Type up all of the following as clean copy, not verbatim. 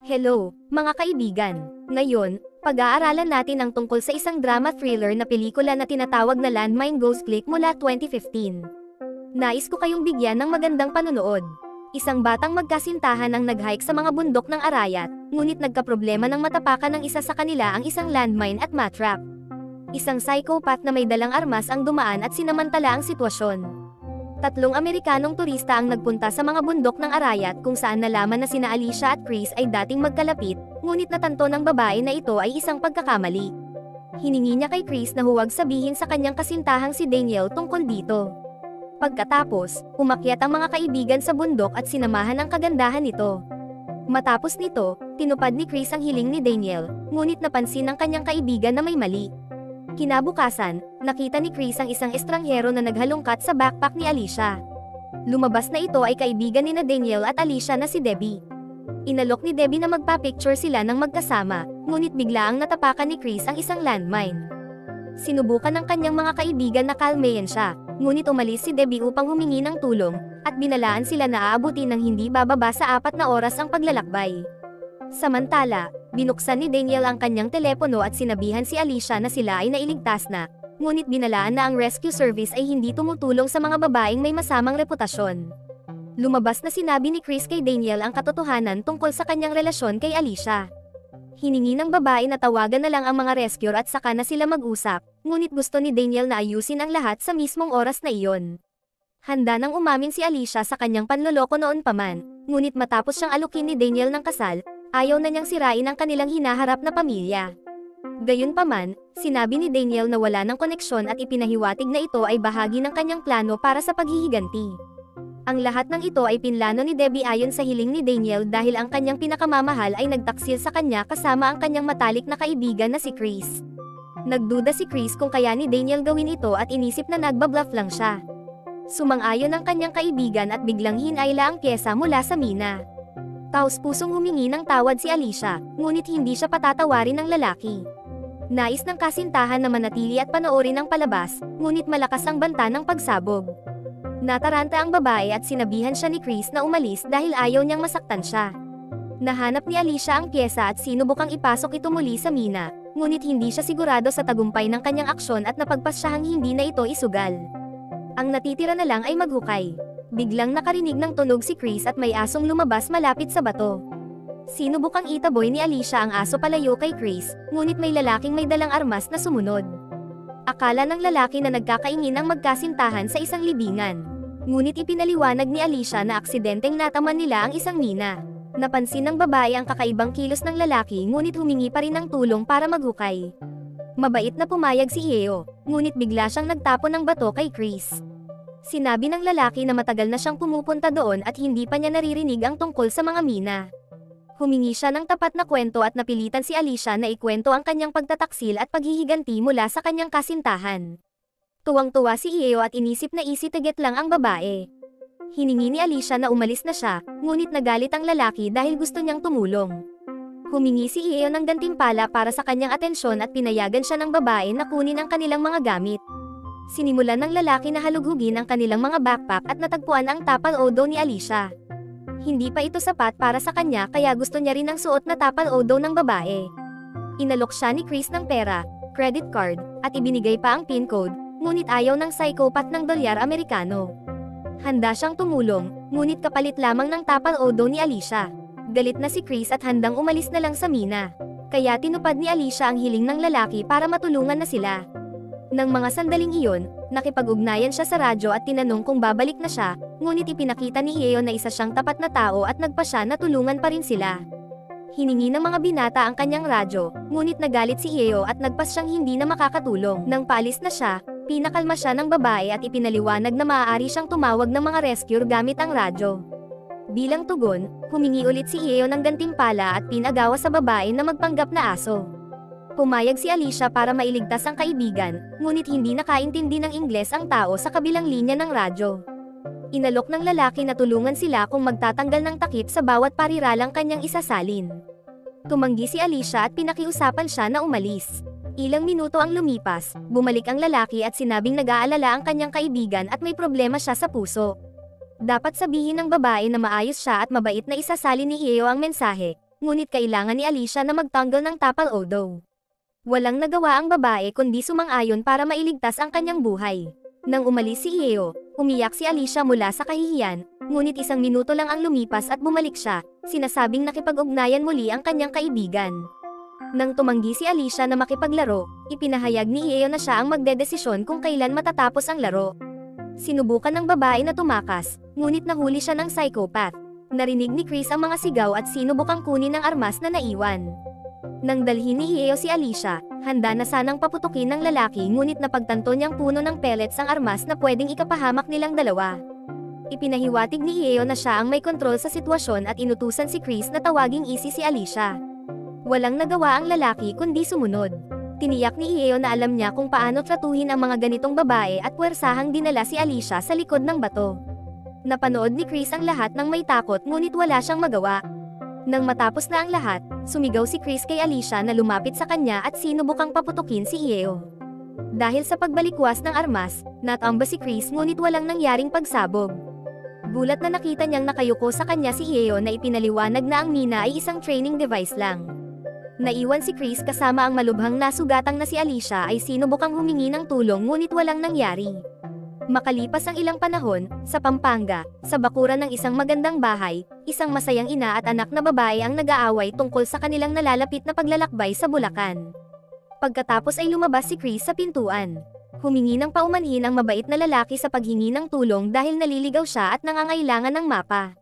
Hello, mga kaibigan. Ngayon, pag-aaralan natin ang tungkol sa isang drama thriller na pelikula na tinatawag na Landmine Ghost Click mula 2015. Nais ko kayong bigyan ng magandang panunood. Isang batang magkasintahan ang nag-hike sa mga bundok ng Arayat, ngunit nagkaproblema ng matapakan ng isa sa kanila ang isang landmine at matrap. Isang psychopath na may dalang armas ang dumaan at sinamantala ang sitwasyon. Tatlong Amerikanong turista ang nagpunta sa mga bundok ng Arayat kung saan nalaman na sina Alicia at Chris ay dating magkalapit, ngunit natanto ng babae na ito ay isang pagkakamali. Hiningi niya kay Chris na huwag sabihin sa kanyang kasintahang si Daniel tungkol dito. Pagkatapos, umakyat ang mga kaibigan sa bundok at sinamahan ang kagandahan nito. Matapos nito, tinupad ni Chris ang hiling ni Daniel, ngunit napansin ng kanyang kaibigan na may mali. Kinabukasan, nakita ni Chris ang isang estranghero na naghalungkat sa backpack ni Alicia. Lumabas na ito ay kaibigan ni Daniel at Alicia na si Debbie. Inalok ni Debbie na magpa-picture sila ng magkasama, ngunit bigla ang natapakan ni Chris ang isang landmine. Sinubukan ng kanyang mga kaibigan na kalmayan siya, ngunit umalis si Debbie upang humingi ng tulong, at binalaan sila na aabutin ng hindi bababa sa 4 na oras ang paglalakbay. Samantala, binuksan ni Daniel ang kanyang telepono at sinabihan si Alicia na sila ay nailigtas na, ngunit binalaan na ang rescue service ay hindi tumutulong sa mga babaeng may masamang reputasyon. Lumabas na sinabi ni Chris kay Daniel ang katotohanan tungkol sa kanyang relasyon kay Alicia. Hiningi ng babae na tawagan na lang ang mga rescuer at saka na sila mag-usap, ngunit gusto ni Daniel na ayusin ang lahat sa mismong oras na iyon. Handa nang umamin si Alicia sa kanyang panloloko noon pa man, ngunit matapos siyang alukin ni Daniel ng kasal, ayaw na niyang sirain ang kanilang hinaharap na pamilya. Gayunpaman, sinabi ni Daniel na wala ng koneksyon at ipinahiwatig na ito ay bahagi ng kanyang plano para sa paghihiganti. Ang lahat ng ito ay pinlano ni Debbie ayon sa hiling ni Daniel dahil ang kanyang pinakamamahal ay nagtaksil sa kanya kasama ang kanyang matalik na kaibigan na si Chris. Nagduda si Chris kung kaya ni Daniel gawin ito at inisip na nagbabluff lang siya. Sumang-ayon ang kanyang kaibigan at biglang hinayla ang pyesa mula sa mina. Taos-pusong humingi ng tawad si Alicia, ngunit hindi siya patatawarin ng lalaki. Nais ng kasintahan na manatili at panoorin ang palabas, ngunit malakas ang banta ng pagsabog. Nataranta ang babae at sinabihan siya ni Chris na umalis dahil ayaw niyang masaktan siya. Nahanap ni Alicia ang pyesa at sinubukang ipasok ito muli sa mina, ngunit hindi siya sigurado sa tagumpay ng kanyang aksyon at napagpasyahang hindi na ito isugal. Ang natitira na lang ay maghukay. Biglang nakarinig ng tunog si Chris at may asong lumabas malapit sa bato. Sinubukang itaboy ni Alicia ang aso palayo kay Chris, ngunit may lalaking may dalang armas na sumunod. Akala ng lalaki na nagkakaingin ang magkasintahan sa isang libingan. Ngunit ipinaliwanag ni Alicia na aksidenteng nataman nila ang isang mina. Napansin ng babae ang kakaibang kilos ng lalaki ngunit humingi pa rin ng tulong para maghukay. Mabait na pumayag si Heo, ngunit bigla siyang nagtapon ng bato kay Chris. Sinabi ng lalaki na matagal na siyang pumupunta doon at hindi pa niya naririnig ang tungkol sa mga mina. Humingi siya ng tapat na kwento at napilitan si Alicia na ikwento ang kanyang pagtataksil at paghihiganti mula sa kanyang kasintahan. Tuwang-tuwa si Heo at inisip na easy-target lang ang babae. Hiningi ni Alicia na umalis na siya, ngunit nagalit ang lalaki dahil gusto niyang tumulong. Humingi si Heo ng gantimpala para sa kanyang atensyon at pinayagan siya ng babae na kunin ang kanilang mga gamit. Sinimulan ng lalaki na halughugin ang kanilang mga backpack at natagpuan ang tapal odo ni Alicia. Hindi pa ito sapat para sa kanya kaya gusto niya rin ang suot na tapal odo ng babae. Inalok siya ni Chris ng pera, credit card, at ibinigay pa ang PIN code, ngunit ayaw ng psychopath ng dolyar Amerikano. Handa siyang tumulong, ngunit kapalit lamang ng tapal odo ni Alicia. Galit na si Chris at handang umalis na lang sa mina. Kaya tinupad ni Alicia ang hiling ng lalaki para matulungan na sila. Nang mga sandaling iyon, nakipag-ugnayan siya sa radyo at tinanong kung babalik na siya, ngunit ipinakita ni Heo na isa siyang tapat na tao at nagpasya na tulungan pa rin sila. Hiningi ng mga binata ang kanyang radyo, ngunit nagalit si Heo at nagpas siyang hindi na makakatulong. Nang paalis na siya, pinakalma siya ng babae at ipinaliwanag na maaari siyang tumawag ng mga rescuer gamit ang radyo. Bilang tugon, humingi ulit si Heo ng gantimpala at pinagawa sa babae na magpanggap na aso. Pumayag si Alicia para mailigtas ang kaibigan, ngunit hindi nakaintindi ng Ingles ang tao sa kabilang linya ng radyo. Inalok ng lalaki na tulungan sila kung magtatanggal ng takip sa bawat pariralang kanyang isasalin. Tumanggi si Alicia at pinakiusapan siya na umalis. Ilang minuto ang lumipas, bumalik ang lalaki at sinabing nag-aalala ang kanyang kaibigan at may problema siya sa puso. Dapat sabihin ng babae na maayos siya at mabait na isasalin ni Heo ang mensahe, ngunit kailangan ni Alicia na magtanggal ng Tapal Odo. Walang nagawa ang babae kundi sumang-ayon para mailigtas ang kanyang buhay. Nang umalis si Yeo, umiyak si Alicia mula sa kahihiyan, ngunit 1 minuto lang ang lumipas at bumalik siya, sinasabing nakipag-ugnayan muli ang kanyang kaibigan. Nang tumanggi si Alicia na makipaglaro, ipinahayag ni Yeo na siya ang magdedesisyon kung kailan matatapos ang laro. Sinubukan ng babae na tumakas, ngunit nahuli siya ng psychopath. Narinig ni Chris ang mga sigaw at sinubukang kunin ang armas na naiwan. Nang dalhin ni Yeo si Alicia, handa na sanang paputukin ng lalaki ngunit napagtanto niyang puno ng pellets ang armas na pwedeng ikapahamak nilang dalawa. Ipinahiwatig ni Yeo na siya ang may kontrol sa sitwasyon at inutusan si Chris na tawaging Easy si Alicia. Walang nagawa ang lalaki kundi sumunod. Tiniyak ni Yeo na alam niya kung paano tratuhin ang mga ganitong babae at puwersahang dinala si Alicia sa likod ng bato. Napanood ni Chris ang lahat ng may takot ngunit wala siyang magawa. Nang matapos na ang lahat, sumigaw si Chris kay Alicia na lumapit sa kanya at sinubukang paputukin si Yeo. Dahil sa pagbalikwas ng armas, natamba si Chris ngunit walang nangyaring pagsabog. Gulat na nakita niyang nakayuko sa kanya si Yeo na ipinaliwanag na ang mina ay isang training device lang. Naiwan si Chris kasama ang malubhang nasugatang na si Alicia ay sinubukang humingi ng tulong ngunit walang nangyari. Makalipas ang ilang panahon, sa Pampanga, sa bakuran ng isang magandang bahay, isang masayang ina at anak na babae ang nag-aaway tungkol sa kanilang nalalapit na paglalakbay sa Bulacan. Pagkatapos ay lumabas si Chris sa pintuan. Humingi ng paumanhin ang mabait na lalaki sa paghingi ng tulong dahil naliligaw siya at nangangailangan ng mapa.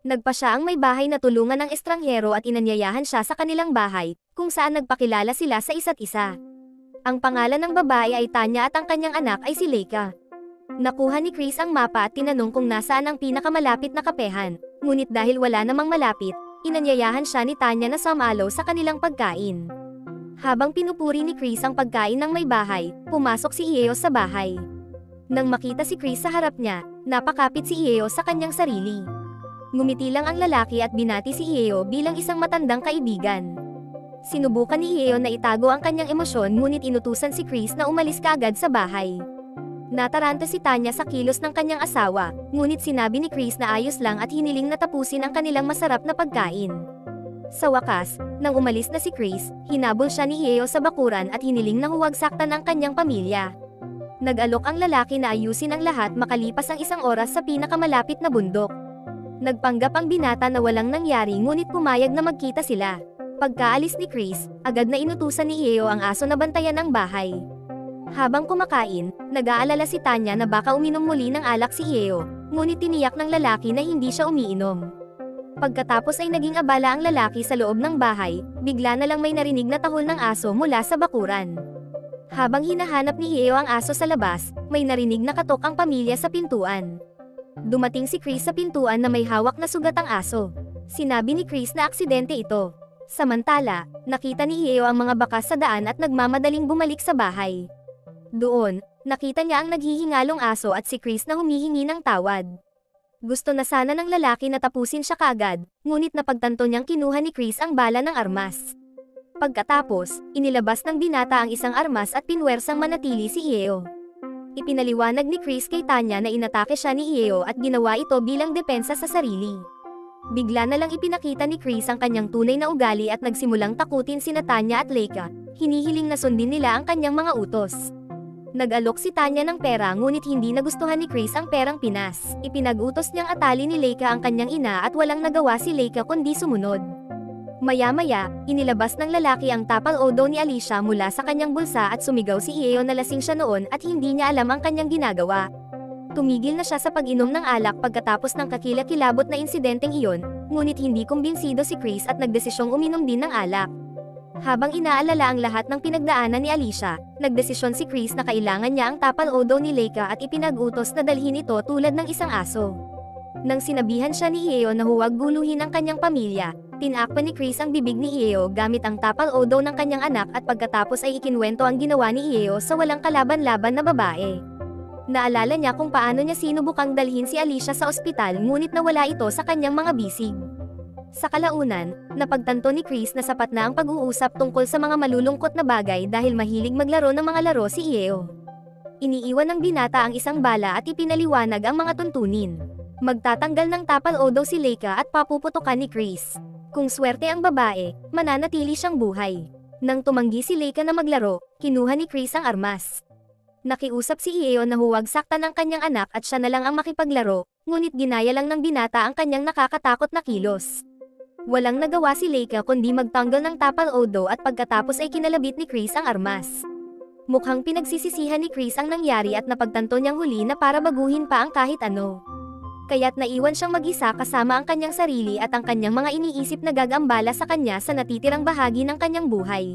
Nagpa siya ang may bahay na tulungan ng estranghero at inanyayahan siya sa kanilang bahay, kung saan nagpakilala sila sa isa't isa. Ang pangalan ng babae ay Tanya at ang kanyang anak ay si Leica. Nakuha ni Chris ang mapa at tinanong kung nasaan ang pinakamalapit na kapehan, ngunit dahil wala namang malapit, inanyayahan siya ni Tanya na sumalo sa kanilang pagkain. Habang pinupuri ni Chris ang pagkain ng may bahay, pumasok si Yeo sa bahay. Nang makita si Chris sa harap niya, napakapit si Yeo sa kanyang sarili. Ngumiti lang ang lalaki at binati si Yeo bilang isang matandang kaibigan. Sinubukan ni Yeo na itago ang kanyang emosyon ngunit inutusan si Chris na umalis kaagad sa bahay. Nataranta si Tanya sa kilos ng kanyang asawa, ngunit sinabi ni Chris na ayos lang at hiniling na tapusin ang kanilang masarap na pagkain. Sa wakas, nang umalis na si Chris, hinabol siya ni Yeo sa bakuran at hiniling na huwag saktan ang kanyang pamilya. Nag-alok ang lalaki na ayusin ang lahat makalipas ang 1 oras sa pinakamalapit na bundok. Nagpanggap ang binata na walang nangyari ngunit pumayag na magkita sila. Pagkaalis ni Chris, agad na inutusan ni Yeo ang aso na bantayan ang bahay. Habang kumakain, nag-aalala si Tanya na baka uminom muli ng alak si Yeo, ngunit tiniyak ng lalaki na hindi siya umiinom. Pagkatapos ay naging abala ang lalaki sa loob ng bahay, bigla na lang may narinig na tahol ng aso mula sa bakuran. Habang hinahanap ni Yeo ang aso sa labas, may narinig na katok ang pamilya sa pintuan. Dumating si Chris sa pintuan na may hawak na sugat ang aso. Sinabi ni Chris na aksidente ito. Samantala, nakita ni Yeo ang mga bakas sa daan at nagmamadaling bumalik sa bahay. Doon, nakita niya ang naghihingalong aso at si Chris na humihingi ng tawad. Gusto na sana ng lalaki na tapusin siya kaagad, ngunit napagtanto niyang kinuha ni Chris ang bala ng armas. Pagkatapos, inilabas ng binata ang isang armas at pinwersang manatili si Yeo. Ipinaliwanag ni Chris kay Tanya na inatake siya ni Yeo at ginawa ito bilang depensa sa sarili. Bigla na lang ipinakita ni Chris ang kanyang tunay na ugali at nagsimulang takutin sina Tanya at Leica, hinihiling na sundin nila ang kanyang mga utos. Nag-alok si Tanya ng pera ngunit hindi nagustuhan ni Chris ang perang Pinas. Ipinag-utos niyang atali ni Leica ang kanyang ina at walang nagawa si Leica kundi sumunod. Maya-maya, inilabas ng lalaki ang Tapal Odo ni Alicia mula sa kanyang bulsa at sumigaw si Yeo na lasing siya noon at hindi niya alam ang kanyang ginagawa. Tumigil na siya sa pag-inom ng alak pagkatapos ng kakilakilabot na insidenteng iyon, ngunit hindi kumbinsido si Chris at nagdesisyong uminom din ng alak. Habang inaalala ang lahat ng pinagdaanan ni Alicia, nagdesisyon si Chris na kailangan niya ang Tapal Odo ni Leica at ipinag-utos na dalhin ito tulad ng isang aso. Nang sinabihan siya ni Yeo na huwag guluhin ang kanyang pamilya, tinakpan ni Chris ang bibig ni Yeo gamit ang Tapal Odo ng kanyang anak at pagkatapos ay ikinwento ang ginawa ni Yeo sa walang kalaban-laban na babae. Naalala niya kung paano niya sinubukang dalhin si Alicia sa ospital ngunit nawala ito sa kanyang mga bisig. Sa kalaunan, napagtanto ni Chris na sapat na ang pag-uusap tungkol sa mga malulungkot na bagay dahil mahilig maglaro ng mga laro si Yeo. Iniiwan ng binata ang isang bala at ipinaliwanag ang mga tuntunin. Magtatanggal ng Tapal Odo si Leica at papuputukan ni Chris. Kung swerte ang babae, mananatili siyang buhay. Nang tumanggi si Leika na maglaro, kinuha ni Chris ang armas. Nakiusap si Ieo na huwag saktan ang kanyang anak at siya na lang ang makipaglaro, ngunit ginaya lang ng binata ang kanyang nakakatakot na kilos. Walang nagawa si Leika kundi magtanggal ng tapal odo at pagkatapos ay kinalabit ni Chris ang armas. Mukhang pinagsisisihan ni Chris ang nangyari at napagtanto niyang huli na para baguhin pa ang kahit ano. Kaya't naiwan siyang mag-isa kasama ang kanyang sarili at ang kanyang mga iniisip na gagambala sa kanya sa natitirang bahagi ng kanyang buhay.